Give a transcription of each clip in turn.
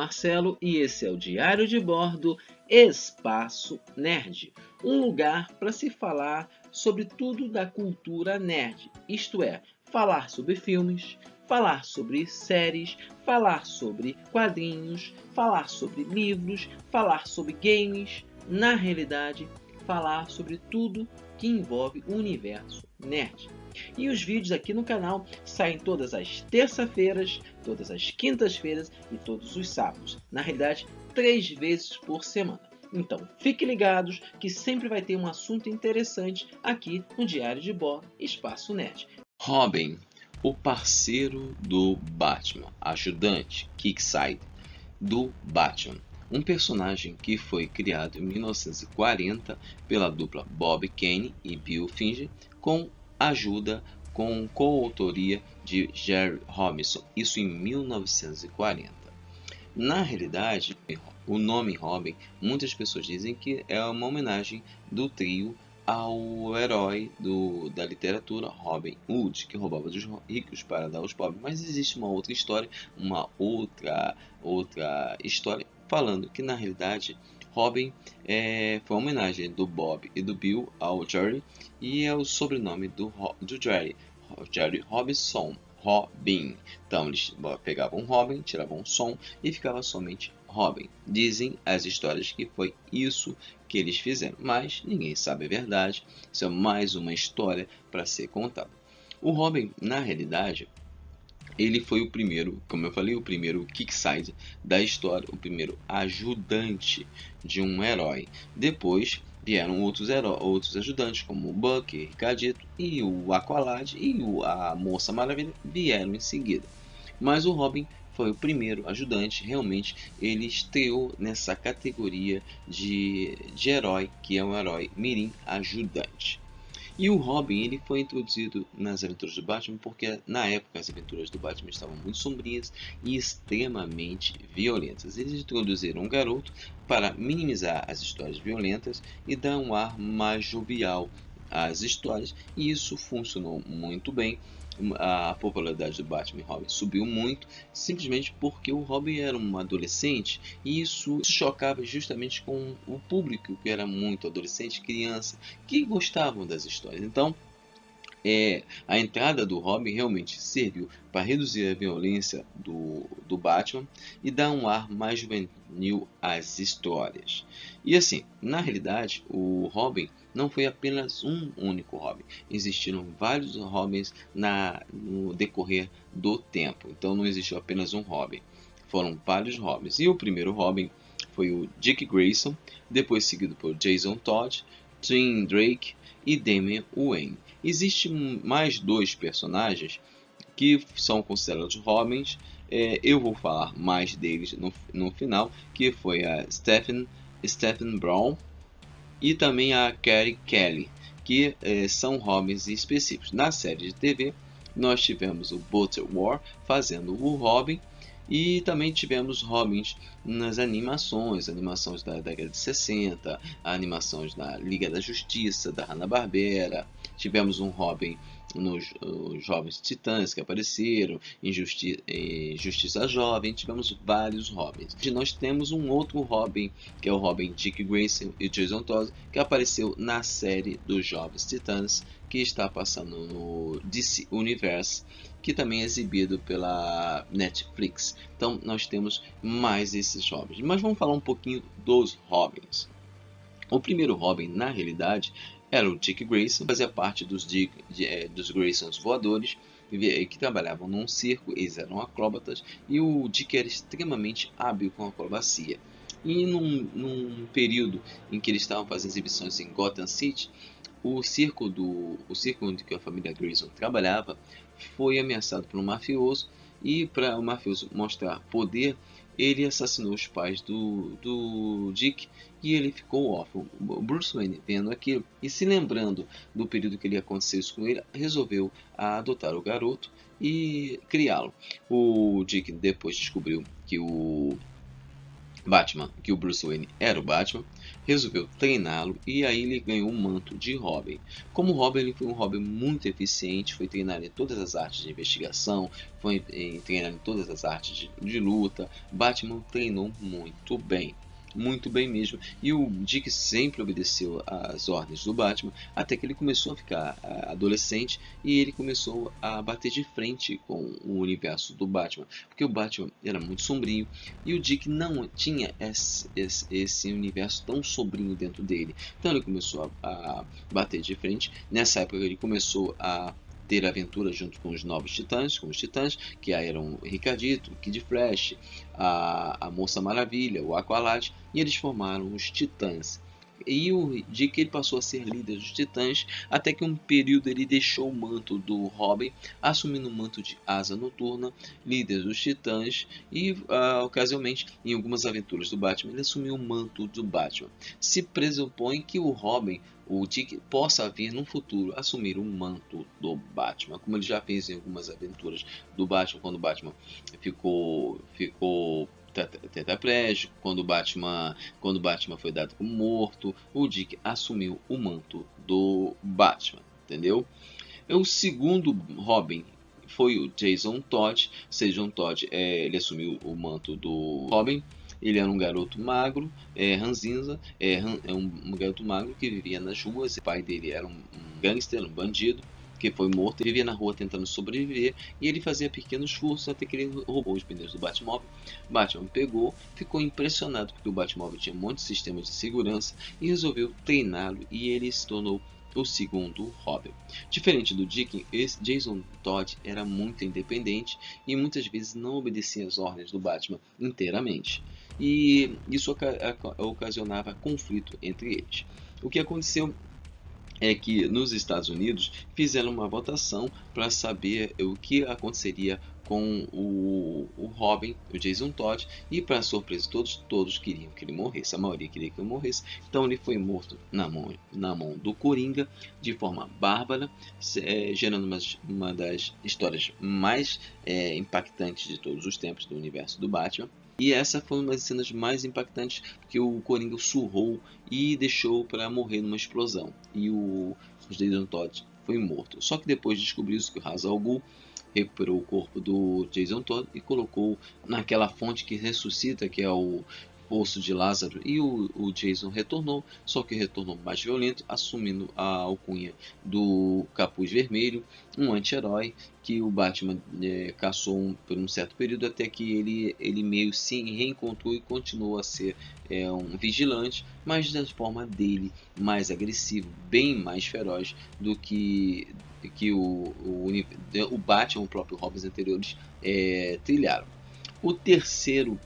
Marcelo e esse é o Diário de Bordo Espaço Nerd, um lugar para se falar sobre tudo da cultura nerd, isto é, falar sobre filmes, falar sobre séries, falar sobre quadrinhos, falar sobre livros, falar sobre games, na realidade, falar sobre tudo que envolve o universo nerd. E os vídeos aqui no canal saem todas as terças-feiras, todas as quintas-feiras e todos os sábados. Na realidade, 3 vezes por semana. Então, fiquem ligados que sempre vai ter um assunto interessante aqui no Diário de Bordo Espaço Nerd. Robin, o parceiro do Batman, ajudante, Kickside, do Batman. Um personagem que foi criado em 1940 pela dupla Bob Kane e Bill Finger, com coautoria de Jerry Robinson, isso em 1940. Na realidade, o nome Robin, muitas pessoas dizem que é uma homenagem do trio ao herói da literatura Robin Hood, que roubava dos ricos para dar aos pobres. Mas existe uma outra história, outra história falando que na realidade Robin foi uma homenagem do Bob e do Bill ao Jerry, e é o sobrenome do Jerry, Jerry Robinson. Robin. Então eles pegavam Robin, tiravam o som e ficava somente Robin. Dizem as histórias que foi isso que eles fizeram, mas ninguém sabe a verdade. Isso é mais uma história para ser contada. O Robin, na realidade, ele foi o primeiro, como eu falei, o primeiro Kickside da história, o primeiro ajudante de um herói. Depois vieram outros ajudantes, como o Buck, Ricardito e o Aqualad e a Moça Maravilha vieram em seguida. Mas o Robin foi o primeiro ajudante, realmente ele estreou nessa categoria de herói, que é um herói mirim ajudante. E o Robin ele foi introduzido nas aventuras do Batman porque na época as aventuras do Batman estavam muito sombrias e extremamente violentas. Eles introduziram um garoto para minimizar as histórias violentas e dar um ar mais jovial às histórias, e isso funcionou muito bem. A popularidade do Batman e Robin subiu muito, simplesmente porque o Robin era um adolescente, e isso chocava justamente com o público, que era muito adolescente, criança, que gostavam das histórias. Então, a entrada do Robin realmente serviu para reduzir a violência do Batman e dar um ar mais juvenil às histórias. E assim, na realidade, o Robin não foi apenas um único Robin. Existiram vários Robins no decorrer do tempo. Então não existiu apenas um Robin. Foram vários Robins. E o primeiro Robin foi o Dick Grayson, depois seguido por Jason Todd, Tim Drake e Damian Wayne. Existem mais 2 personagens que são considerados Robins. Eu vou falar mais deles no final, que foi a Stephen Brown e também a Carrie Kelly, que são Robins específicos. Na série de TV, nós tivemos o Butterworth fazendo o Robin, e também tivemos Robins nas animações da década de 60, animações da Liga da Justiça, da Hanna-Barbera. Tivemos um Robin nos Jovens Titãs que apareceram, em Justiça Jovem. Tivemos vários Robins. E nós temos um outro Robin, que é o Robin Dick Grayson e Jason Todd, que apareceu na série dos Jovens Titãs, que está passando no DC Universe, que também é exibido pela Netflix. Então nós temos mais esses Robins. Mas vamos falar um pouquinho dos Robins. O primeiro Robin, na realidade, era o Dick Grayson, fazia parte dos Graysons voadores, que trabalhavam num circo. Eles eram acróbatas, e o Dick era extremamente hábil com a acrobacia. E num período em que eles estavam fazendo exibições em Gotham City, o circo onde a família Grayson trabalhava foi ameaçado por um mafioso, e para o mafioso mostrar poder, ele assassinou os pais do Dick, e ele ficou órfão. O Bruce Wayne, vendo aquilo e se lembrando do período que aconteceu isso com ele, resolveu adotar o garoto e criá-lo. O Dick depois descobriu que o Batman, que o Bruce Wayne era o Batman, resolveu treiná-lo e aí ele ganhou o manto de Robin. Como Robin, ele foi um Robin muito eficiente, foi treinado em todas as artes de investigação, foi treinado em todas as artes de luta. Batman treinou muito bem mesmo. E o Dick sempre obedeceu às ordens do Batman, até que ele começou a ficar adolescente e ele começou a bater de frente com o universo do Batman, porque o Batman era muito sombrio e o Dick não tinha esse universo tão sombrio dentro dele. Então ele começou a bater de frente. Nessa época ele começou a ter aventura junto com os novos titãs, com os titãs, que eram o Ricardito, o Kid Flash, a Moça Maravilha, o Aqualad, e eles formaram os titãs. E o Dick ele passou a ser líder dos titãs, até que um período ele deixou o manto do Robin, assumindo o manto de Asa Noturna, líder dos titãs, e ocasionalmente, em algumas aventuras do Batman, ele assumiu o manto do Batman. Se pressupõe que o Dick possa vir no futuro assumir o manto do Batman, como ele já fez em algumas aventuras do Batman, quando o Batman ficou tetraplégico, quando o Batman foi dado como morto, o Dick assumiu o manto do Batman, entendeu? O segundo Robin foi o Jason Todd. Jason Todd ele assumiu o manto do Robin. Ele era um garoto magro, ranzinza, um garoto magro que vivia nas ruas. O pai dele era um gangster, um bandido, que foi morto. Ele vivia na rua tentando sobreviver e ele fazia pequenos furtos até que ele roubou os pneus do Batmóvel. Batman pegou, ficou impressionado porque o Batmóvel tinha um monte de sistemas de segurança e resolveu treiná-lo e ele se tornou o segundo Robin. Diferente do Dick, Jason Todd era muito independente e muitas vezes não obedecia às ordens do Batman inteiramente. E isso ocasionava conflito entre eles. O que aconteceu é que nos Estados Unidos fizeram uma votação para saber o que aconteceria com o Robin, o Jason Todd, e para surpresa todos queriam que ele morresse, a maioria queria que ele morresse, então ele foi morto na mão do Coringa, de forma bárbara, gerando uma das histórias mais impactantes de todos os tempos do universo do Batman. E essa foi uma das cenas mais impactantes, porque o Coringa surrou e deixou para morrer numa explosão. E o Jason Todd foi morto. Só que depois descobriu-se que o Ra's al Ghul recuperou o corpo do Jason Todd e colocou naquela fonte que ressuscita, que é o Poço de Lázaro, e o Jason retornou, só que retornou mais violento, assumindo a alcunha do Capuz Vermelho, um anti-herói que o Batman caçou por um certo período, até que ele meio se reencontrou e continuou a ser um vigilante, mas da forma dele, mais agressivo, bem mais feroz do que o Batman, o próprio Robin anteriores trilharam. O terceiro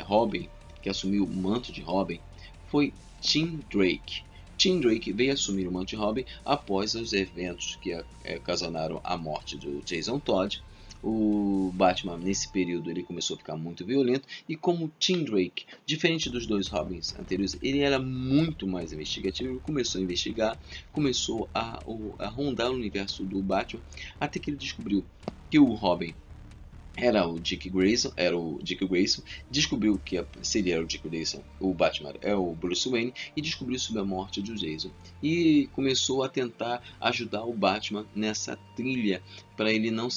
Robin que assumiu o manto de Robin foi Tim Drake. Tim Drake veio assumir o manto de Robin após os eventos que ocasionaram a morte do Jason Todd. O Batman, nesse período, ele começou a ficar muito violento. E como Tim Drake, diferente dos dois Robins anteriores, ele era muito mais investigativo. Ele começou a investigar, começou a rondar o universo do Batman, até que ele descobriu que o Robin era o Dick Grayson, descobriu que seria o Dick Grayson, o Batman é o Bruce Wayne, e descobriu sobre a morte do Jason. E começou a tentar ajudar o Batman nessa trilha para ele não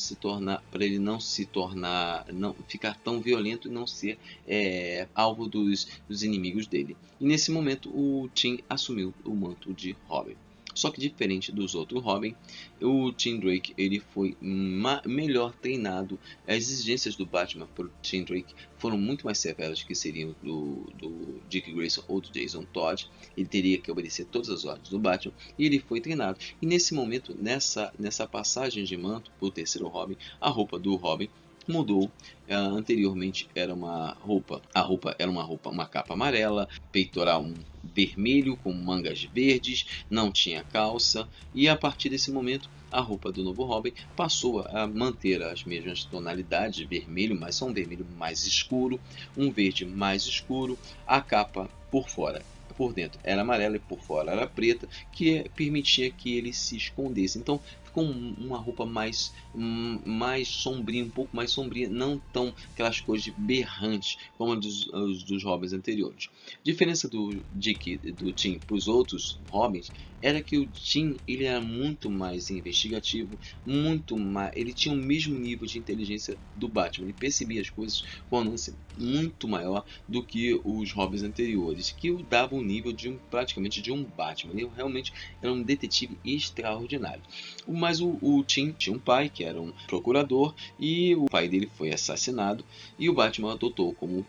ficar tão violento e não ser alvo dos inimigos dele. E nesse momento o Tim assumiu o manto de Robin. Só que diferente dos outros Robin, o Tim Drake ele foi melhor treinado. As exigências do Batman para o Tim Drake foram muito mais severas que seriam do Dick Grayson ou do Jason Todd. Ele teria que obedecer todas as ordens do Batman e ele foi treinado. E nesse momento, nessa passagem de manto para o terceiro Robin, a roupa do Robin mudou. Anteriormente era uma capa amarela, peitoral vermelho com mangas verdes, não tinha calça, e a partir desse momento a roupa do novo Robin passou a manter as mesmas tonalidades de vermelho, mas só um vermelho mais escuro, um verde mais escuro, a capa por fora por dentro era amarela e por fora era preta, que permitia que ele se escondesse. Então ficou uma roupa mais sombria, um pouco mais sombria, não tão aquelas cores berrantes como a dos Robins anteriores. A diferença do Tim para os outros Robins era que o Tim ele era muito mais investigativo, muito mais, ele tinha o mesmo nível de inteligência do Batman, ele percebia as coisas com uma nuance muito maior do que os Robins anteriores, que o davam o nível de praticamente de um Batman. Ele realmente era um detetive extraordinário. Mas o Tim tinha um pai que era um procurador e o pai dele foi assassinado e o Batman adotou como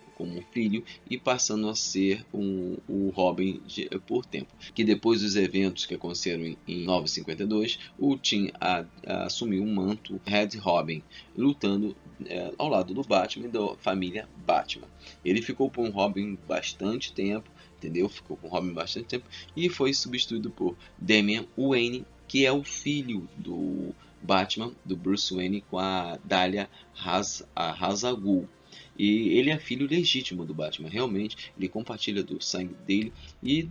filho e passando a ser o Robin por tempo. Que depois dos eventos que aconteceram em 952, o Tim assumiu o manto Red Robin, lutando ao lado do Batman e da família Batman. Ele ficou com o Robin bastante tempo, entendeu? Ficou com o Robin bastante tempo e foi substituído por Damian Wayne, que é o filho do Batman, do Bruce Wayne, com a Dahlia Ra's al Ghul. E ele é filho legítimo do Batman, realmente, ele compartilha do sangue dele e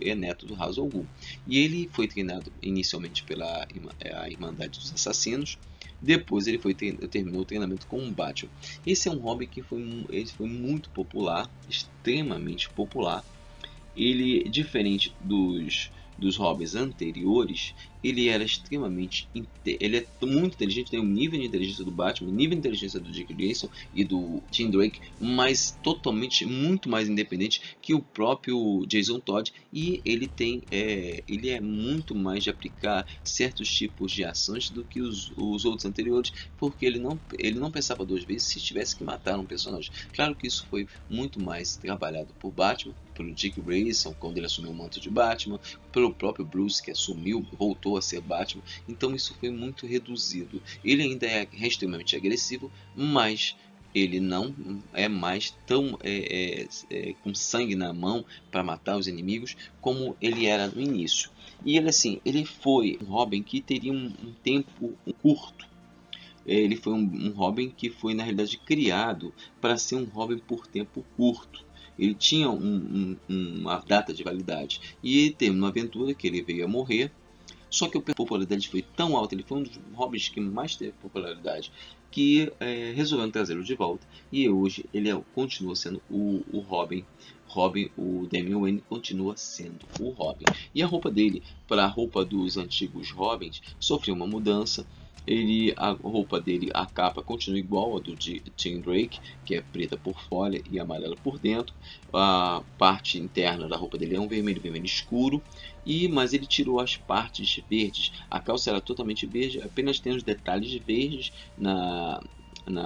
é neto do Ra's al Ghul. E ele foi treinado inicialmente pela a Irmandade dos Assassinos, depois ele terminou o treinamento com o Batman. Esse é um hobby que foi muito popular, extremamente popular. Ele, diferente dos hobbies anteriores, ele era extremamente ele é muito inteligente, tem o nível de inteligência do Batman, o nível de inteligência do Dick Grayson e do Tim Drake, mas totalmente muito mais independente que o próprio Jason Todd, e ele é muito mais de aplicar certos tipos de ações do que os outros anteriores, porque ele não pensava duas vezes se tivesse que matar um personagem. Claro que isso foi muito mais trabalhado por Batman, pelo Dick Grayson quando ele assumiu o manto de Batman, pelo próprio Bruce que voltou a ser Batman. Então isso foi muito reduzido. Ele ainda é extremamente agressivo, mas ele não é mais tão com sangue na mão para matar os inimigos como ele era no início. E ele foi um Robin que teria um tempo curto. Ele foi um Robin que foi na realidade criado para ser um Robin por tempo curto. Ele tinha uma data de validade e teve uma aventura que ele veio a morrer. Só que a popularidade foi tão alta, ele foi um dos Robins que mais teve popularidade, que resolveram trazê-lo de volta. E hoje ele continua sendo o Robin. O Damian Wayne continua sendo o Robin. E a roupa dele, para a roupa dos antigos Robins, sofreu uma mudança. A roupa dele, a capa continua igual a do Tim Drake, que é preta por fora e amarela por dentro. A parte interna da roupa dele é um vermelho escuro, mas ele tirou as partes verdes. A calça era totalmente verde, apenas tem os detalhes verdes na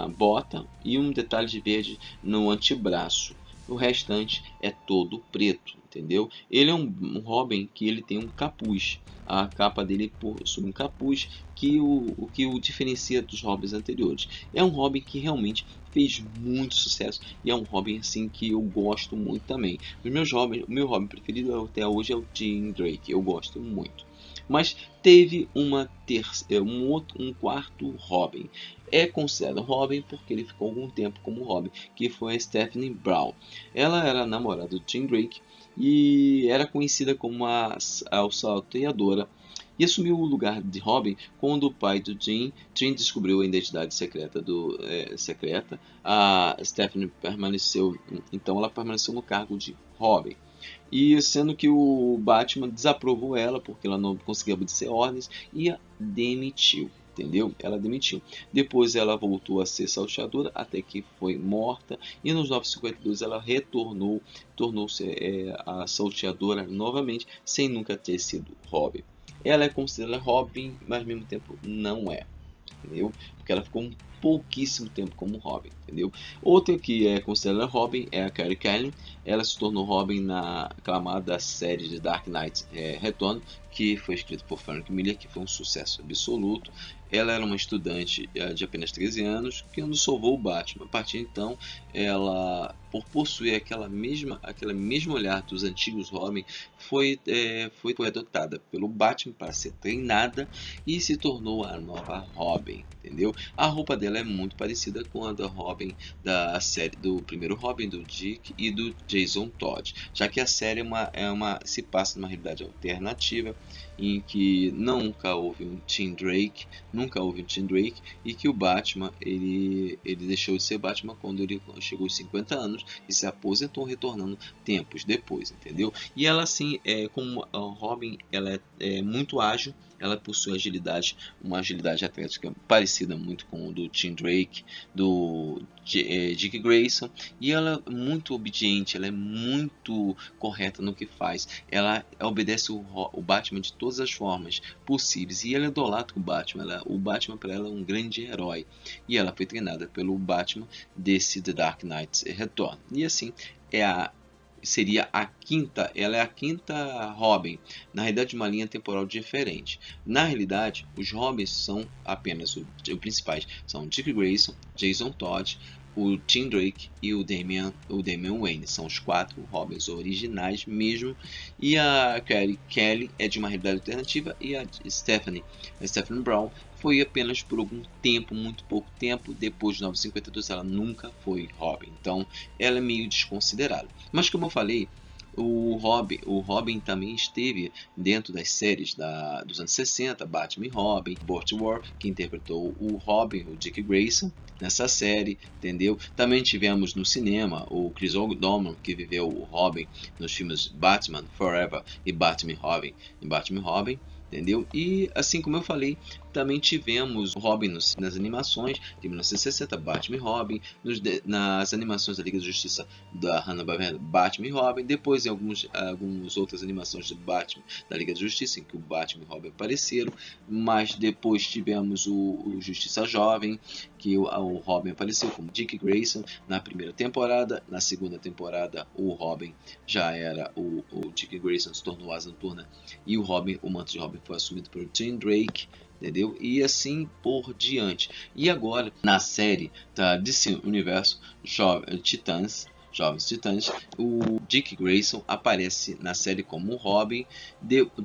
bota e um detalhe de verde no antebraço. O restante é todo preto, entendeu? Ele é um Robin que ele tem um capuz. A capa dele possui um capuz que o diferencia dos Robins anteriores. É um Robin que realmente fez muito sucesso e é um Robin assim que eu gosto muito também. O meu Robin preferido até hoje é o Tim Drake, eu gosto muito. Mas teve um quarto Robin. É considerado Robin porque ele ficou algum tempo como Robin, que foi a Stephanie Brown. Ela era namorada do Tim Drake e era conhecida como a salteadora, e assumiu o lugar de Robin quando o pai do Tim descobriu a identidade secreta A Stephanie ela permaneceu no cargo de Robin. E sendo que o Batman desaprovou ela porque ela não conseguia obedecer ordens e a demitiu. Entendeu? Ela demitiu. Depois ela voltou a ser salteadora até que foi morta. E nos 952 ela retornou, tornou-se a salteadora novamente, sem nunca ter sido Robin. Ela é considerada Robin, mas ao mesmo tempo não é. Entendeu? Porque ela ficou um pouquíssimo tempo como Robin, entendeu? Outra que é considerada Robin é a Carrie Kelly. Ela se tornou Robin na aclamada série de Dark Knight Return, que foi escrita por Frank Miller, que foi um sucesso absoluto. Ela era uma estudante de apenas 13 anos que salvou o Batman. A partir de então, ela, por possuir aquele mesmo olhar dos antigos Robin, foi adotada pelo Batman para ser treinada e se tornou a nova Robin, entendeu? A roupa dela é muito parecida com a da Robin da série, do primeiro Robin, do Dick e do Jason Todd, já que a série se passa numa realidade alternativa em que nunca houve um Tim Drake, e que o Batman ele deixou de ser Batman quando ele chegou aos 50 anos e se aposentou, retornando tempos depois, entendeu? E ela assim, como a Robin, ela é muito ágil, ela possui uma agilidade atlética parecida muito com o do Tim Drake, do Dick Grayson, e ela é muito obediente, ela é muito correta no que faz, ela obedece o Batman de todas as formas possíveis, e ela idolatra o Batman, o Batman para ela é um grande herói, e ela foi treinada pelo Batman desse The Dark Knight Retorno, e assim seria ela é a quinta Robin, na realidade uma linha temporal diferente. Na realidade, os Robins são apenas os principais, são Dick Grayson, Jason Todd, o Tim Drake e o Damian Wayne, são os 4 Robins originais mesmo, e a Kelly é de uma realidade alternativa, e a Stephanie Brown foi apenas por algum tempo, muito pouco tempo, depois de 952 ela nunca foi Robin, então ela é meio desconsiderada. Mas como eu falei, o Robin também esteve dentro das séries dos anos 60, Batman e Robin, Burt Ward, que interpretou o Robin, o Dick Grayson, nessa série, entendeu? Também tivemos no cinema o Chris O'Donnell, que viveu o Robin nos filmes Batman Forever e Batman Robin, entendeu? E assim como eu falei, também tivemos o Robin nas animações de 1960, Batman e Robin, nas animações da Liga da Justiça da Hanna-Barbera, Batman e Robin, depois em algumas outras animações de Batman da Liga da Justiça, em que o Batman e Robin apareceram, mas depois tivemos o Justiça Jovem, que o Robin apareceu como Dick Grayson na primeira temporada, na segunda temporada o Robin já era o Dick Grayson, se tornou Asa Noturna, e o manto de Robin foi assumido por Tim Drake, entendeu? E assim por diante. E agora, na série da DC Universo Jovens Titãs, o Dick Grayson aparece na série como Robin,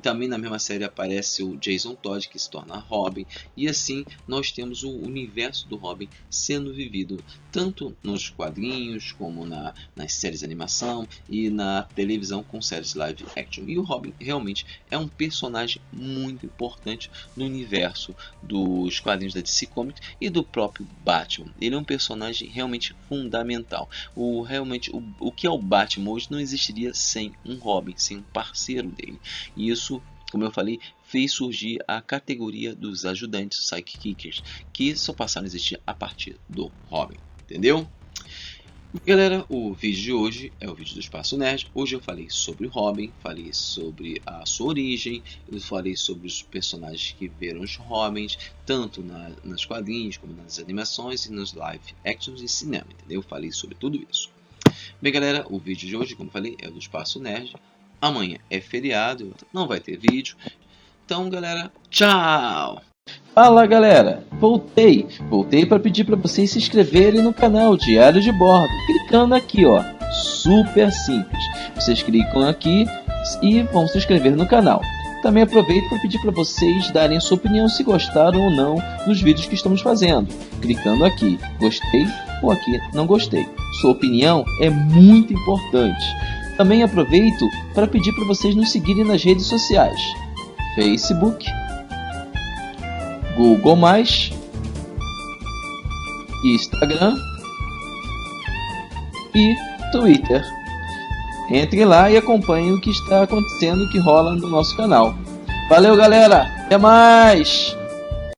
também na mesma série aparece o Jason Todd, que se torna Robin, e assim nós temos o universo do Robin sendo vivido tanto nos quadrinhos como nas séries de animação e na televisão com séries live action. E o Robin realmente é um personagem muito importante no universo dos quadrinhos da DC Comics e do próprio Batman. Ele é um personagem realmente fundamental. O que é o Batman hoje não existiria sem um Robin, sem um parceiro dele. E isso, como eu falei, fez surgir a categoria dos ajudantes, Sidekicks, que só passaram a existir a partir do Robin, entendeu? Galera, o vídeo de hoje é o vídeo do Espaço Nerd. Hoje eu falei sobre o Robin, falei sobre a sua origem, eu falei sobre os personagens que viram os Robins, tanto nas quadrinhos como nas animações e nos live actions e cinema, entendeu? Eu falei sobre tudo isso. Bem, galera, o vídeo de hoje, como falei, é do Espaço Nerd. Amanhã é feriado, não vai ter vídeo. Então, galera, tchau! Fala, galera! Voltei para pedir para vocês se inscreverem no canal Diário de Bordo, clicando aqui, ó, super simples. Vocês clicam aqui e vão se inscrever no canal. Também aproveito para pedir para vocês darem sua opinião se gostaram ou não dos vídeos que estamos fazendo, clicando aqui, gostei ou aqui, não gostei. Sua opinião é muito importante. Também aproveito para pedir para vocês nos seguirem nas redes sociais: Facebook, Google+, Instagram e Twitter. Entre lá e acompanhe o que está acontecendo, o que rola no nosso canal. Valeu, galera! Até mais!